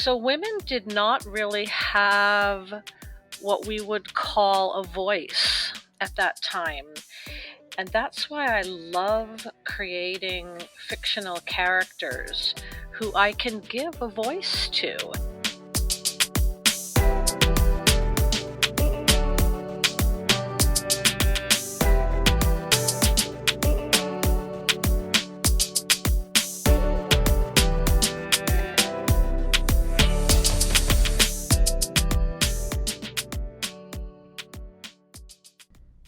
So women did not really have what we would call a voice at that time. And that's why I love creating fictional characters who I can give a voice to.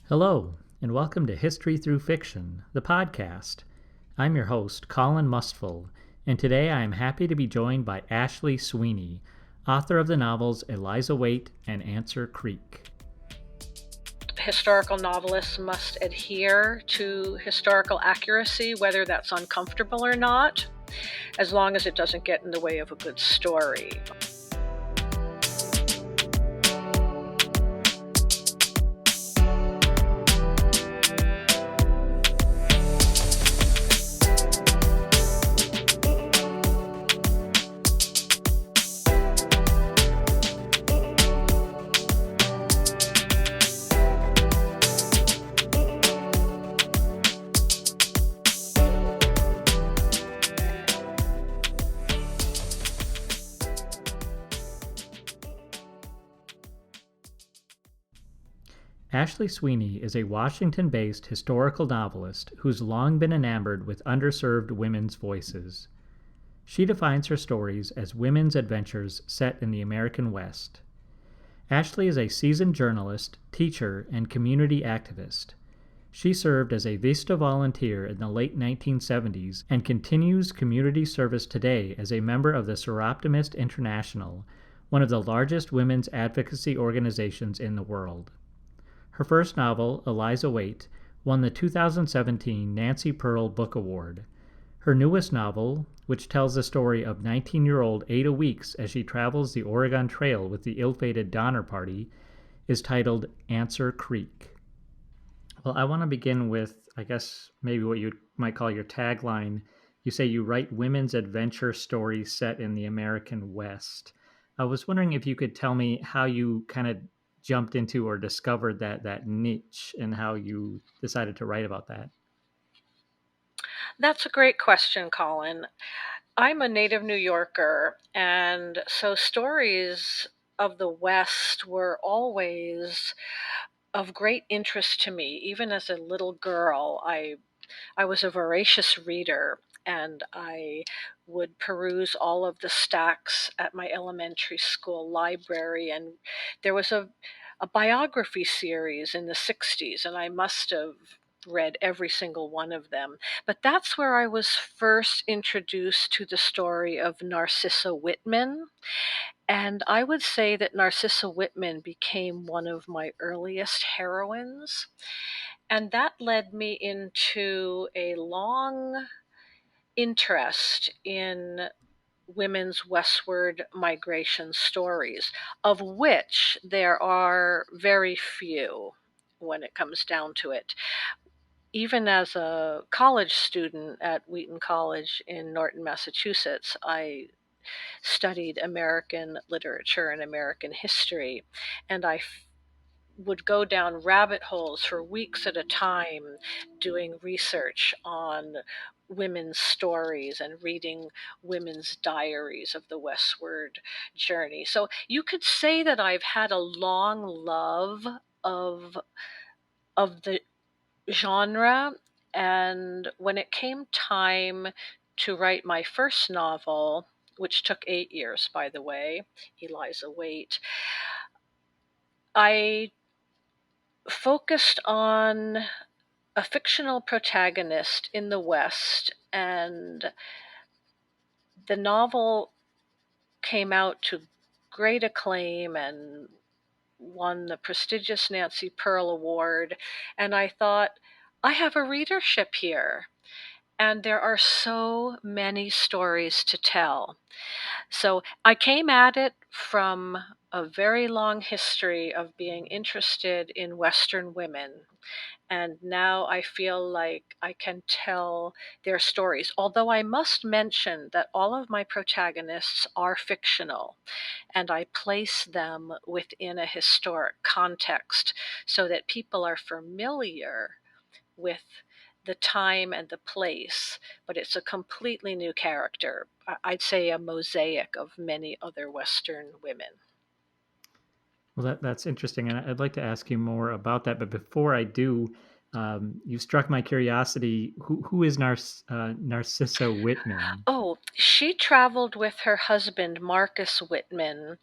Hello, and welcome to History Through Fiction, the podcast. I'm your host, Colin Mustful, and today I am happy to be joined by E Sweeney, author of the novels Eliza Waite and Answer Creek. Historical novelists must adhere to historical accuracy, whether that's uncomfortable or not, as long as it doesn't get in the way of a good story. E Sweeney is a Washington-based historical novelist who's long been enamored with underserved women's voices. She defines her stories as women's adventures set in the American West. Ashley is a seasoned journalist, teacher, and community activist. She served as a Vista volunteer in the late 1970s and continues community service today as a member of the Seroptimist International, one of the largest women's advocacy organizations in the world. Her first novel, Eliza Waite, won the 2017 Nancy Pearl Book Award. Her newest novel, which tells the story of 19-year-old Ada Weeks as she travels the Oregon Trail with the ill-fated Donner Party, is titled Answer Creek. Well, I want to begin with, I guess, maybe what you might call your tagline. You say you write women's adventure stories set in the American West. I was wondering if you could tell me how you kind of jumped into or discovered that niche and how you decided to write about that. That's a great question, Colin. I'm a native New Yorker, and so stories of the West were always of great interest to me. Even as a little girl, I was a voracious reader, and I would peruse all of the stacks at my elementary school library. And there was a biography series in the 60s, and I must have read every single one of them. But that's where I was first introduced to the story of Narcissa Whitman. And I would say that Narcissa Whitman became one of my earliest heroines. And that led me into a long interest in women's westward migration stories, of which there are very few when it comes down to it. Even as a college student at Wheaton College in Norton, Massachusetts, I studied American literature and American history, and I would go down rabbit holes for weeks at a time doing research on women's stories and reading women's diaries of the westward journey. So you could say that I've had a long love of the genre, and when it came time to write my first novel, which took 8 years, by the way, Eliza Waite, I focused on a fictional protagonist in the West, and the novel came out to great acclaim and won the prestigious Nancy Pearl Award. And I thought, I have a readership here, and there are so many stories to tell. So I came at it from a very long history of being interested in Western women. And now I feel like I can tell their stories. Although I must mention that all of my protagonists are fictional, and I place them within a historic context so that people are familiar with the time and the place, but it's a completely new character. I'd say a mosaic of many other Western women. Well, that's interesting, and I'd like to ask you more about that. But before I do, you struck my curiosity. Who is Narcissa Whitman? Oh, she traveled with her husband, Marcus Whitman.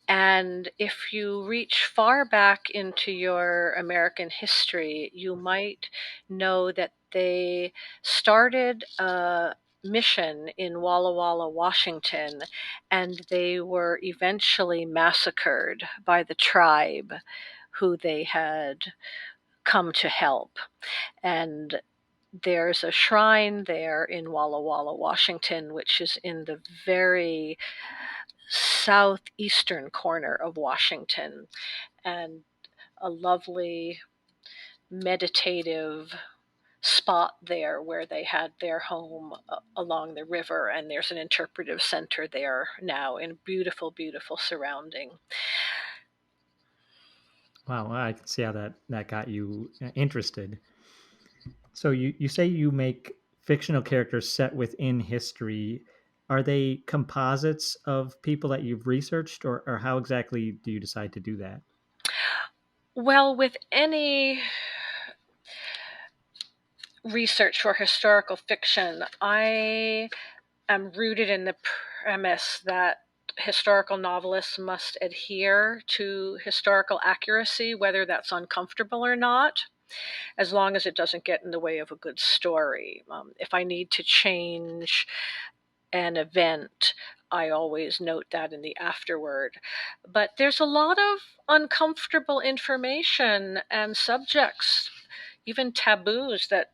And if you reach far back into your American history, you might know that they started a mission in Walla Walla, Washington, and they were eventually massacred by the tribe who they had come to help. And there's a shrine there in Walla Walla, Washington, which is in the very southeastern corner of Washington, and a lovely meditative spot there where they had their home along the river, and there's an interpretive center there now in beautiful, beautiful surrounding. Wow, I can see how that got you interested. So you say you make fictional characters set within history. Are they composites of people that you've researched, or how exactly do you decide to do that? Well, with any research for historical fiction, I am rooted in the premise that historical novelists must adhere to historical accuracy, whether that's uncomfortable or not, as long as it doesn't get in the way of a good story. If I need to change an event, I always note that in the afterword. But there's a lot of uncomfortable information and subjects, even taboos, that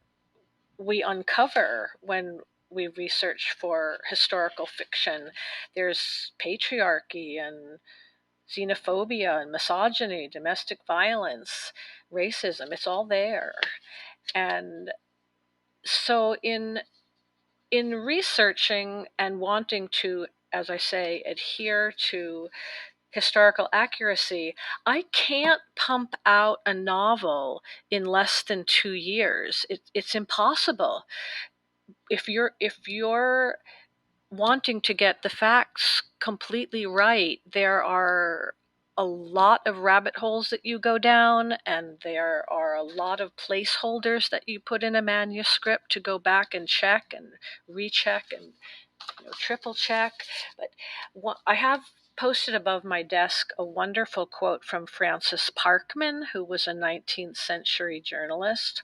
we uncover when we research for historical fiction. There's patriarchy and xenophobia and misogyny, domestic violence, racism. It's all there. And so in researching and wanting to, as I say, adhere to historical accuracy, I can't pump out a novel in less than 2 years. It's impossible. If you're wanting to get the facts completely right, there are a lot of rabbit holes that you go down, and there are a lot of placeholders that you put in a manuscript to go back and check and recheck and triple check. But I have posted above my desk a wonderful quote from Francis Parkman, who was a 19th century journalist.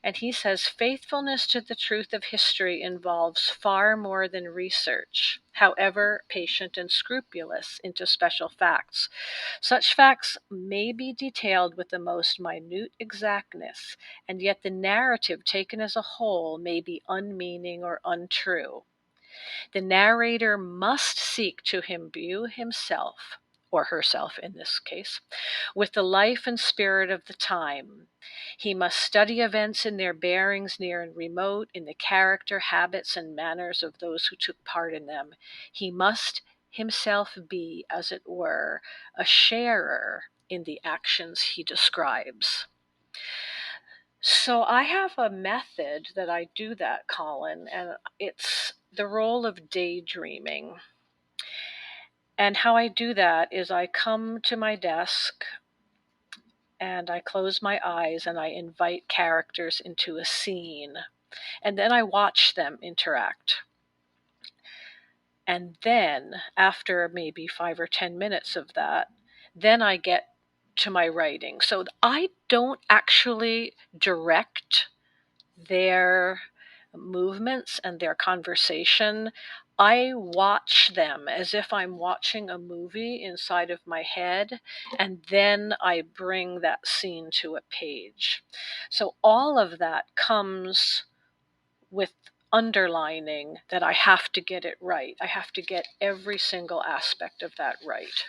And he says, faithfulness to the truth of history involves far more than research, however patient and scrupulous, into special facts. Such facts may be detailed with the most minute exactness, and yet the narrative taken as a whole may be unmeaning or untrue. The narrator must seek to imbue himself, or herself in this case, with the life and spirit of the time. He must study events in their bearings near and remote, in the character, habits, and manners of those who took part in them. He must himself be, as it were, a sharer in the actions he describes. So I have a method that I do that, Colin, and it's the role of daydreaming. And how I do that is I come to my desk and I close my eyes and I invite characters into a scene. And then I watch them interact. And then, after maybe 5 or 10 minutes of that, then I get to my writing. So I don't actually direct their movements and their conversation. I watch them as if I'm watching a movie inside of my head, and then I bring that scene to a page. So all of that comes with underlining that I have to get it right. I have to get every single aspect of that right.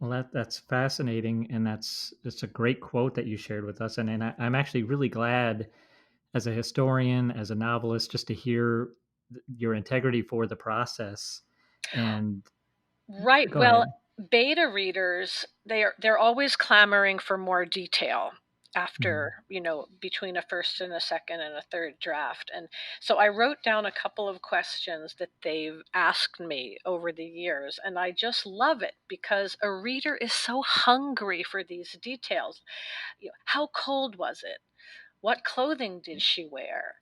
Well, that's fascinating, and that's a great quote that you shared with us. And I'm actually really glad, as a historian, as a novelist, just to hear your integrity for the process. And Right. go Well, ahead. beta readers, they're always clamoring for more detail Mhm. after, between a first and a second and a third draft. And so I wrote down a couple of questions that they've asked me over the years, and I just love it because a reader is so hungry for these details. How cold was it? What clothing did she wear?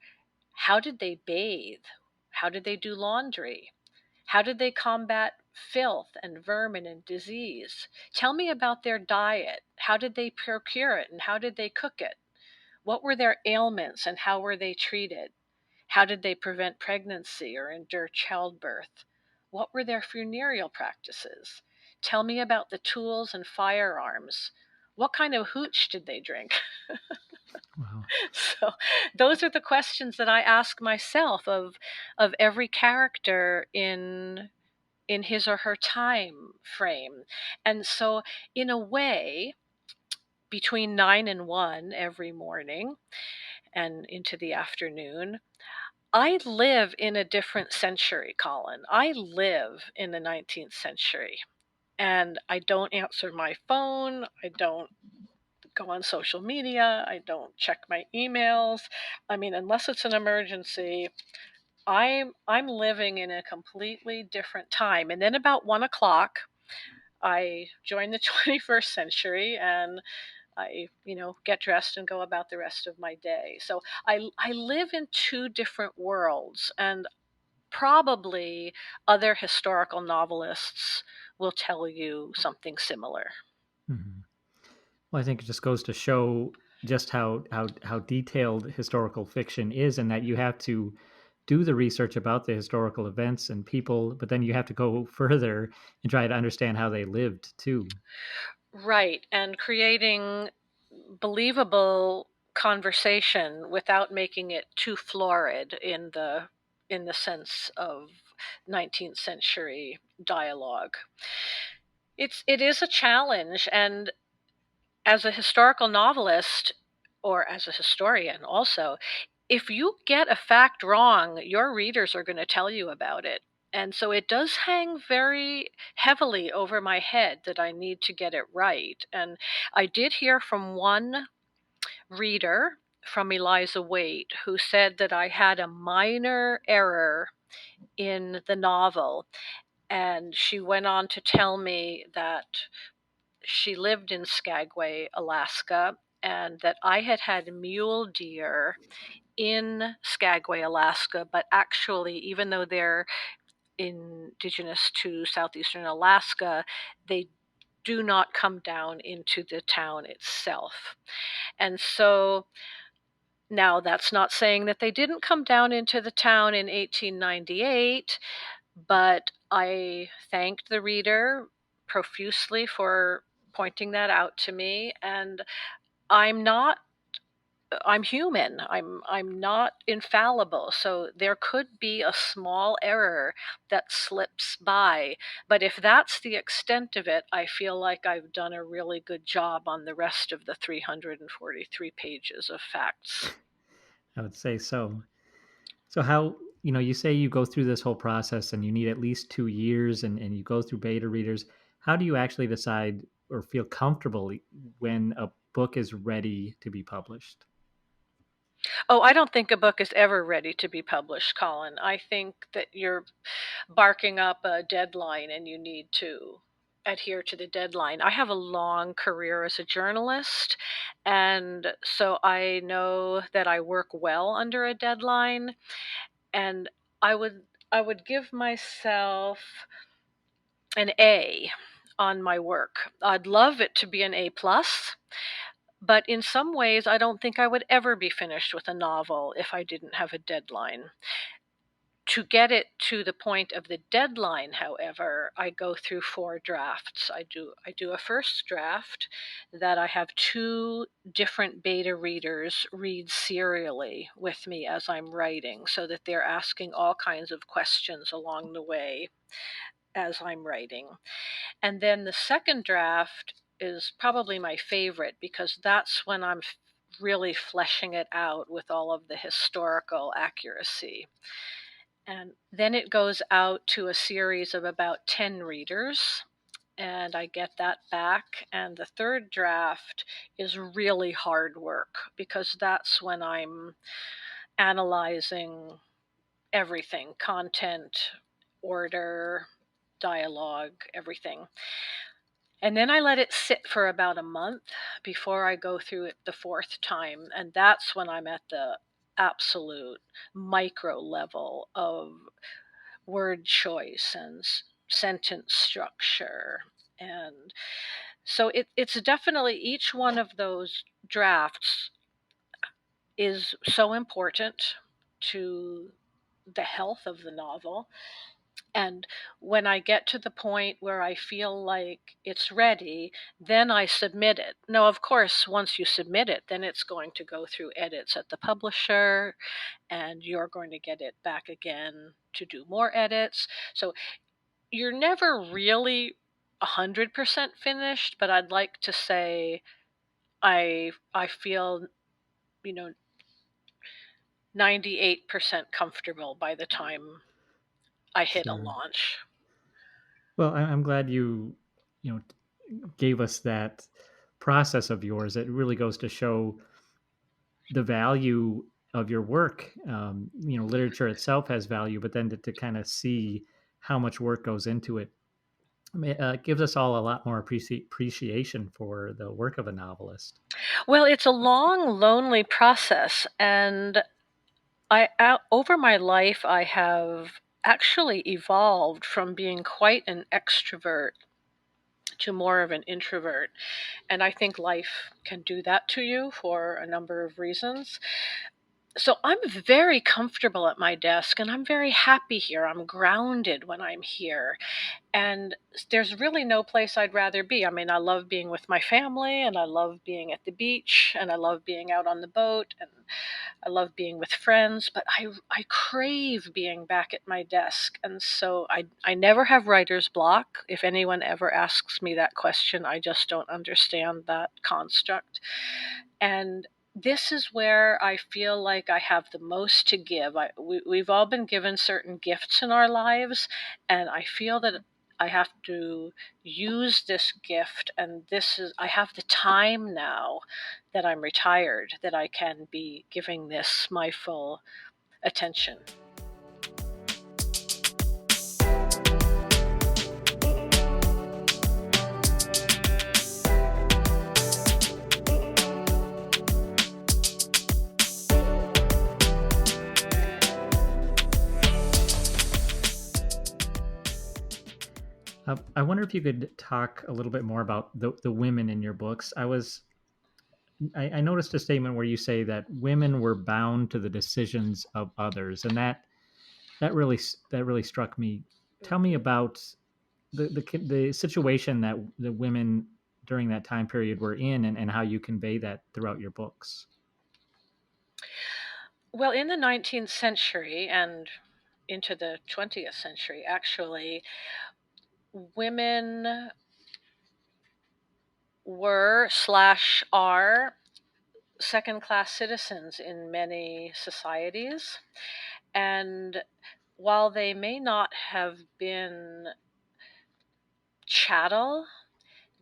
How did they bathe? How did they do laundry? How did they combat filth and vermin and disease? Tell me about their diet. How did they procure it and how did they cook it? What were their ailments and how were they treated? How did they prevent pregnancy or endure childbirth? What were their funereal practices? Tell me about the tools and firearms. What kind of hooch did they drink? Wow. So those are the questions that I ask myself of every character in his or her time frame. And so, in a way, between 9 and 1 every morning and into the afternoon, I live in a different century, Colin. I live in the 19th century. And I don't answer my phone. I don't go on social media. I don't check my emails. I mean, unless it's an emergency, I'm living in a completely different time. And then about 1 o'clock, I join the 21st century and I, get dressed and go about the rest of my day. So I live in two different worlds, and probably other historical novelists will tell you something similar. Mhm. Well, I think it just goes to show just how detailed historical fiction is, and that you have to do the research about the historical events and people, but then you have to go further and try to understand how they lived too. Right, and creating believable conversation without making it too florid in the sense of 19th century dialogue. It is a challenge, and as a historical novelist or as a historian also, if you get a fact wrong, your readers are going to tell you about it. And so it does hang very heavily over my head that I need to get it right. And I did hear from one reader, from Eliza Waite, who said that I had a minor error in the novel. And she went on to tell me that she lived in Skagway, Alaska, and that I had had mule deer in Skagway, Alaska, but actually, even though they're indigenous to southeastern Alaska, they do not come down into the town itself. And so now that's not saying that they didn't come down into the town in 1898, but I thanked the reader profusely for pointing that out to me. And I'm not I'm human. I'm not infallible. So there could be a small error that slips by. But if that's the extent of it, I feel like I've done a really good job on the rest of the 343 pages of facts. I would say so. So how, you say you go through this whole process and you need at least 2 years, and you go through beta readers. How do you actually decide or feel comfortable when a book is ready to be published? Oh, I don't think a book is ever ready to be published, Colin. I think that you're barking up a deadline and you need to adhere to the deadline. I have a long career as a journalist, and so I know that I work well under a deadline, and I would I would give myself an A on my work. I'd love it to be an A plus, but in some ways I don't think I would ever be finished with a novel if I didn't have a deadline. To get it to the point of the deadline, however, I go through 4 drafts. I do a first draft that I have 2 different beta readers read serially with me as I'm writing, so that they're asking all kinds of questions along the way. as I'm writing. And then the second draft is probably my favorite because that's when I'm really fleshing it out with all of the historical accuracy. And then it goes out to a series of about 10 readers, and I get that back. And the third draft is really hard work because that's when I'm analyzing everything: content, order, dialogue, everything. And then I let it sit for about a month before I go through it the fourth time. And that's when I'm at the absolute micro level of word choice and sentence structure. And so it's definitely, each one of those drafts is so important to the health of the novel. And when I get to the point where I feel like it's ready, then I submit it. Now, of course, once you submit it, then it's going to go through edits at the publisher, and you're going to get it back again to do more edits. So you're never really 100% finished, but I'd like to say I feel, you know, 98% comfortable by the time I hit a Sure. launch. Well, I'm glad you know, gave us that process of yours. It really goes to show the value of your work. Literature itself has value, but then to kind of see how much work goes into it, I mean, gives us all a lot more appreciation for the work of a novelist. Well, it's a long, lonely process, and over my life, I have actually evolved from being quite an extrovert to more of an introvert. And I think life can do that to you for a number of reasons. So I'm very comfortable at my desk and I'm very happy here. I'm grounded when I'm here. And there's really no place I'd rather be. I mean, I love being with my family and I love being at the beach and I love being out on the boat and I love being with friends, but I crave being back at my desk. And so I never have writer's block. If anyone ever asks me that question, I just don't understand that construct. And this is where I feel like I have the most to give. We've all been given certain gifts in our lives, and I feel that I have to use this gift. And I have the time now that I'm retired that I can be giving this my full attention. I wonder if you could talk a little bit more about the women in your books. I noticed a statement where you say that women were bound to the decisions of others, and that really struck me. Tell me about the situation that the women during that time period were in, and how you convey that throughout your books. Well, in the 19th century and into the 20th century, actually, women were slash are second class citizens in many societies. And while they may not have been chattel,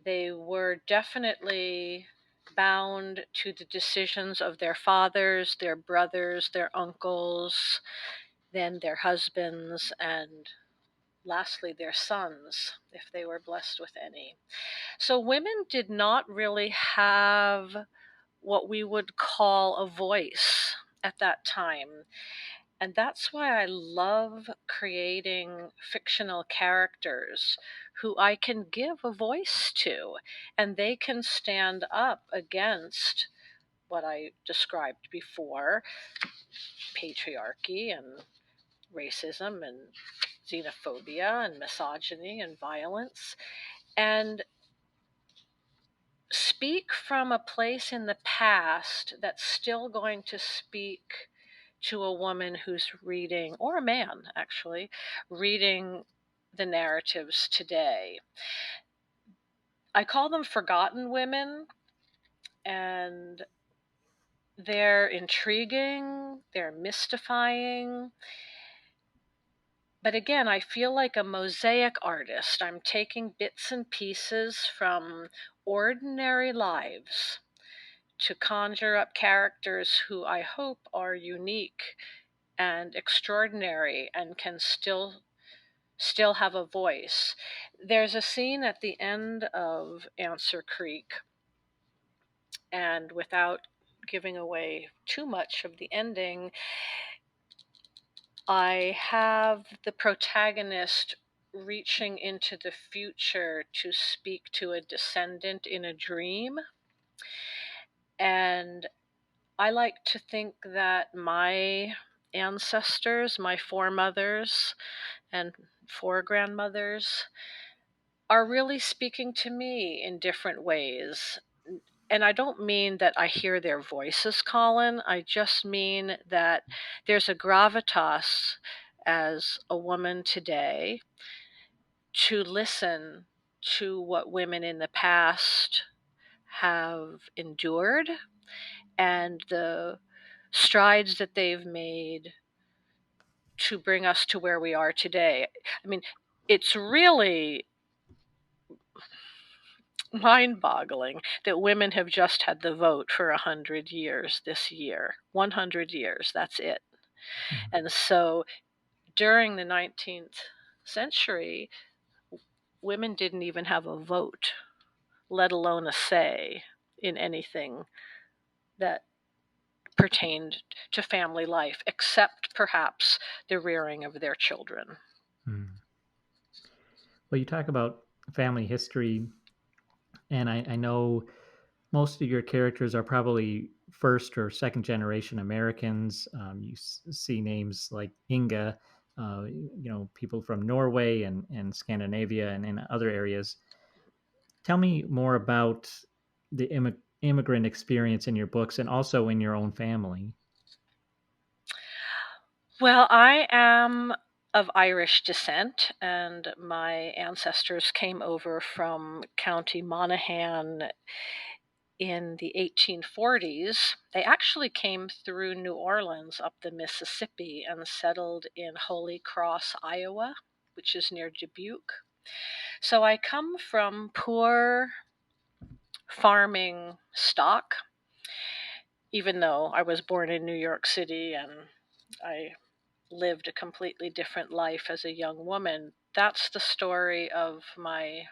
they were definitely bound to the decisions of their fathers, their brothers, their uncles, then their husbands, and lastly, their sons, if they were blessed with any. So women did not really have what we would call a voice at that time. And that's why I love creating fictional characters who I can give a voice to, and they can stand up against what I described before: patriarchy and racism and xenophobia and misogyny and violence, and speak from a place in the past that's still going to speak to a woman who's reading, or a man actually, reading the narratives today. I call them forgotten women, and they're intriguing, they're mystifying. But again, I feel like a mosaic artist. I'm taking bits and pieces from ordinary lives to conjure up characters who I hope are unique and extraordinary and can still have a voice. There's a scene at the end of Answer Creek, and without giving away too much of the ending, I have the protagonist reaching into the future to speak to a descendant in a dream. And I like to think that my ancestors, my foremothers and foregrandmothers, are really speaking to me in different ways. And I don't mean that I hear their voices, Colin. I just mean that there's a gravitas as a woman today to listen to what women in the past have endured and the strides that they've made to bring us to where we are today. I mean, it's really mind boggling that women have just had the vote for 100 years this year. 100 years, that's it. Mm. And so during the 19th century, women didn't even have a vote, let alone a say in anything that pertained to family life, except perhaps the rearing of their children. Mm. Well, you talk about family history, and I know most of your characters are probably first or second generation Americans. You see names like Inga, people from Norway and Scandinavia and in other areas. Tell me more about the immigrant experience in your books and also in your own family. Well, I am of Irish descent, and my ancestors came over from County Monaghan in the 1840s. They actually came through New Orleans up the Mississippi and settled in Holy Cross, Iowa, which is near Dubuque. So I come from poor farming stock, even though I was born in New York City and I lived a completely different life as a young woman. That's the story of my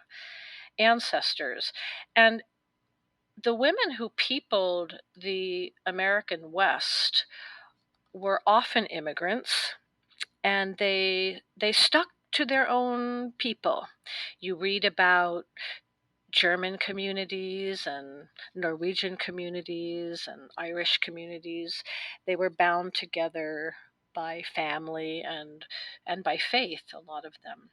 ancestors. And the women who peopled the American West were often immigrants, and they stuck to their own people. You read about German communities and Norwegian communities and Irish communities. They were bound together by family and by faith, a lot of them.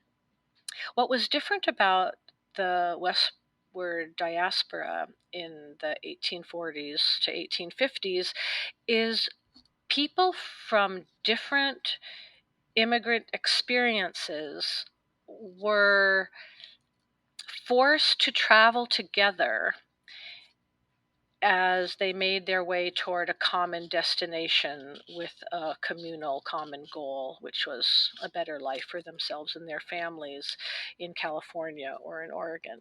What was different about the westward diaspora in the 1840s to 1850s is people from different immigrant experiences were forced to travel together as they made their way toward a common destination with a communal common goal, which was a better life for themselves and their families in California or in Oregon.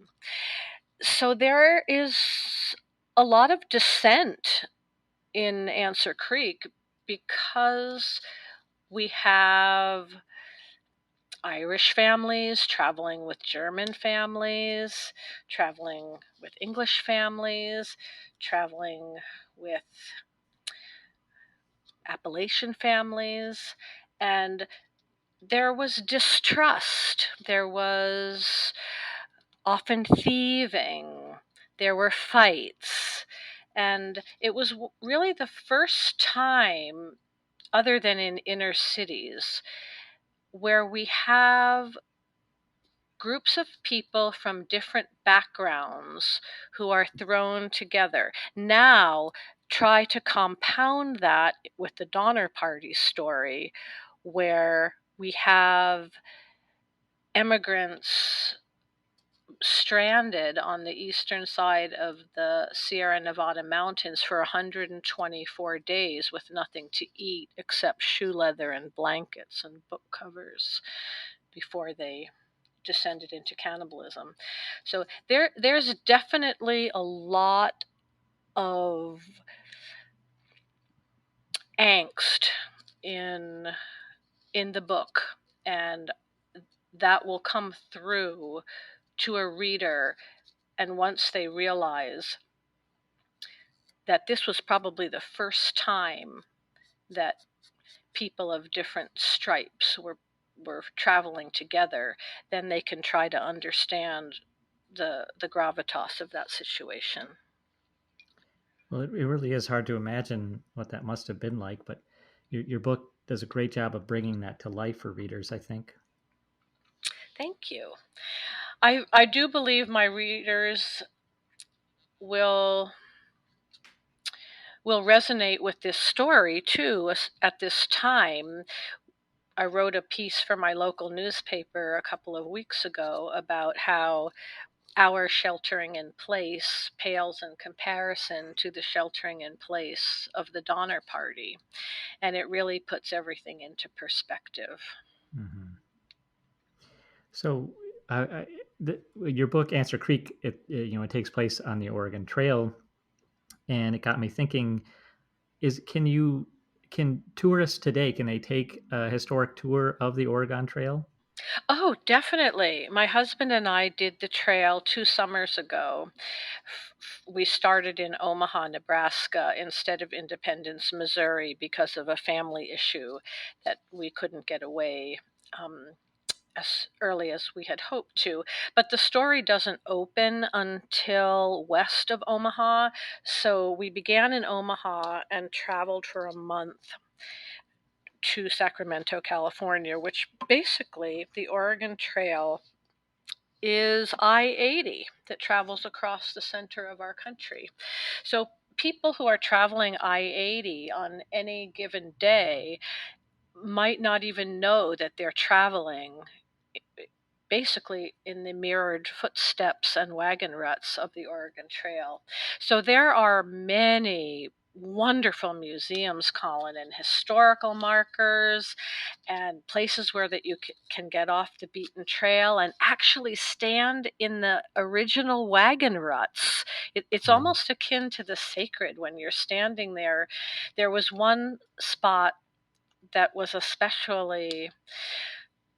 So there is a lot of dissent in Answer Creek because we have Irish families traveling with German families, traveling with English families, traveling with Appalachian families, and there was distrust. There was often thieving. There were fights. And it was really the first time, other than in inner cities, where we have groups of people from different backgrounds who are thrown together. Now, try to compound that with the Donner Party story, where we have immigrants stranded on the eastern side of the Sierra Nevada mountains for 124 days with nothing to eat except shoe leather and blankets and book covers before they descended into cannibalism. So there's definitely a lot of angst in the book, and that will come through to a reader, and once they realize that this was probably the first time that people of different stripes were traveling together, then they can try to understand the gravitas of that situation. Well, it really is hard to imagine what that must have been like, but your book does a great job of bringing that to life for readers, I think. Thank you. I do believe my readers will resonate with this story too. At this time, I wrote a piece for my local newspaper a couple of weeks ago about how our sheltering in place pales in comparison to the sheltering in place of the Donner Party. And it really puts everything into perspective. Hmm. So, your book Answer Creek, it takes place on the Oregon Trail, and it got me thinking: is can tourists today can they take a historic tour of the Oregon Trail? Oh, definitely. My husband and I did the trail 2 summers ago. We started in Omaha, Nebraska, instead of Independence, Missouri, because of a family issue that we couldn't get away as early as we had hoped to. But the story doesn't open until west of Omaha. So we began in Omaha and traveled for a month to Sacramento, California, which basically the Oregon Trail is I-80 that travels across the center of our country. So people who are traveling I-80 on any given day might not even know that they're traveling basically in the mirrored footsteps and wagon ruts of the Oregon Trail. So there are many wonderful museums, Colin, and historical markers and places where that you can get off the beaten trail and actually stand in the original wagon ruts. It's Wow. almost akin to the sacred when you're standing there. There was one spot that was especially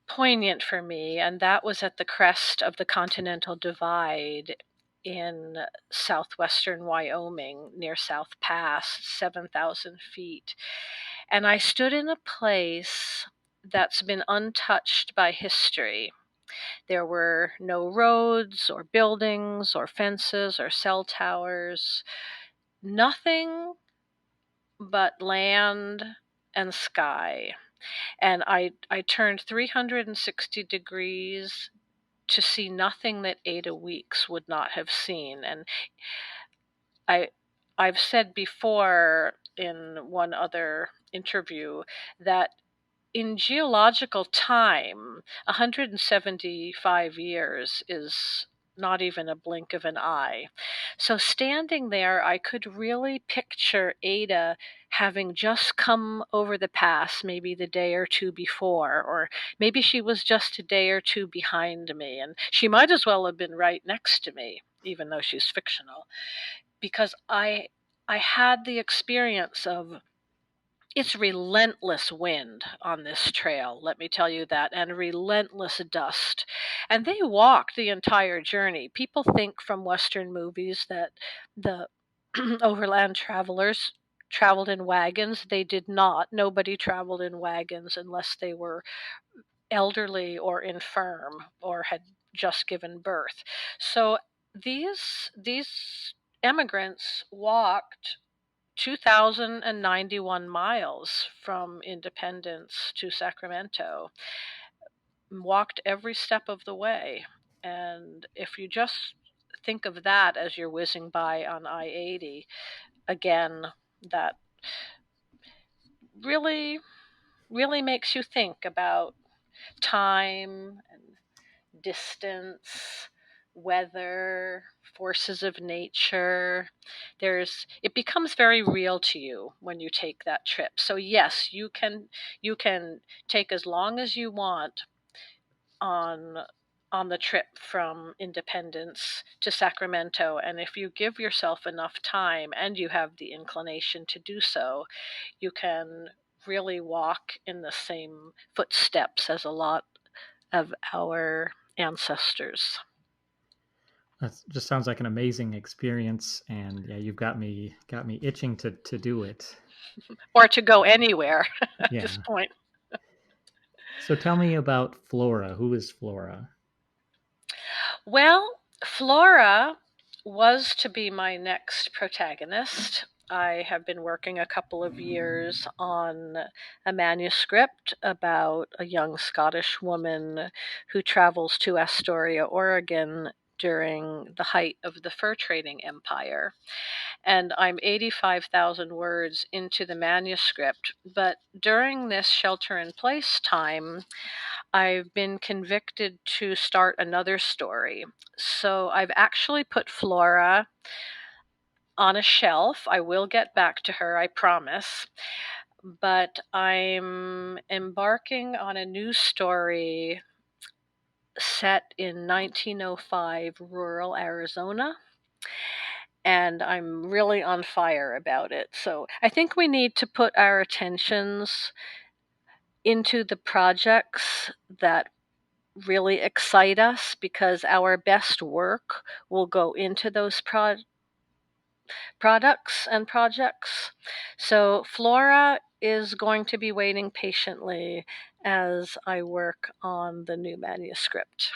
poignant for me, and that was at the crest of the Continental Divide in southwestern Wyoming near South Pass, 7,000 feet. And I stood in a place that's been untouched by history. There were no roads or buildings or fences or cell towers, nothing but land and sky. And I turned 360 degrees to see nothing that Ada Weeks would not have seen. And I I've said before in one other interview that in geological time, 175 years is not even a blink of an eye. So standing there, I could really picture Ada having just come over the pass maybe the day or two before, or maybe she was just a day or two behind me, and she might as well have been right next to me, even though she's fictional, because I had the experience of it's relentless wind on this trail, let me tell you that, and relentless dust. And they walked the entire journey. People think from Western movies that the overland travelers traveled in wagons. They did not. Nobody traveled in wagons unless they were elderly or infirm or had just given birth. So these immigrants walked 2,091 miles from Independence to Sacramento, walked every step of the way. And if you just think of that as you're whizzing by on I-80, again, that really, really makes you think about time and distance, weather, forces of nature. It becomes very real to you when you take that trip. So yes, you can take as long as you want on on the trip from Independence to Sacramento, and if you give yourself enough time and you have the inclination to do so, you can really walk in the same footsteps as a lot of our ancestors. That just sounds like an amazing experience, and yeah, you've got me itching to do it. Or to go anywhere at this Yeah. point. So tell me about Flora. Who is Flora? Well, Flora was to be my next protagonist. I have been working a couple of years on a manuscript about a young Scottish woman who travels to Astoria, Oregon during the height of the fur trading empire. And I'm 85,000 words into the manuscript. But during this shelter in place time, I've been convicted to start another story. So I've actually put Flora on a shelf. I will get back to her, I promise. But I'm embarking on a new story set in 1905 rural Arizona. And I'm really on fire about it. So I think we need to put our attentions into the projects that really excite us, because our best work will go into those products and projects. So Flora is going to be waiting patiently as I work on the new manuscript.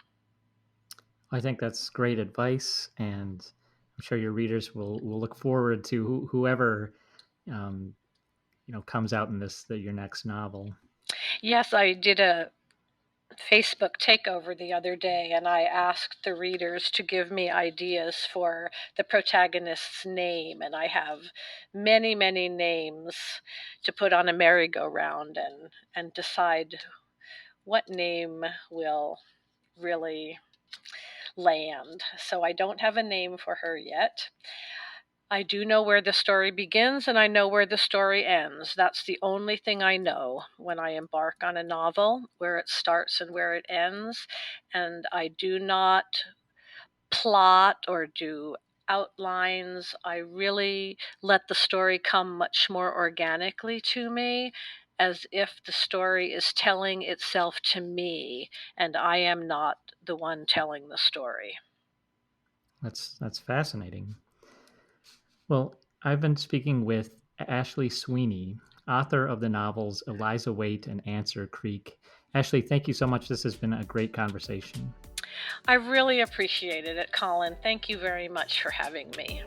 I think that's great advice, and I'm sure your readers will look forward to whoever um, comes out in your next novel. Yes, I did a Facebook takeover the other day, and I asked the readers to give me ideas for the protagonist's name, and I have many, many names to put on a merry-go-round and decide what name will really land. So I don't have a name for her yet. I do know where the story begins and I know where the story ends. That's the only thing I know when I embark on a novel, where it starts and where it ends. And I do not plot or do outlines. I really let the story come much more organically to me, as if the story is telling itself to me and I am not the one telling the story. That's fascinating. Well, I've been speaking with Ashley Sweeney, author of the novels Eliza Waite and Answer Creek. Ashley, thank you so much. This has been a great conversation. I really appreciated it, Colin. Thank you very much for having me.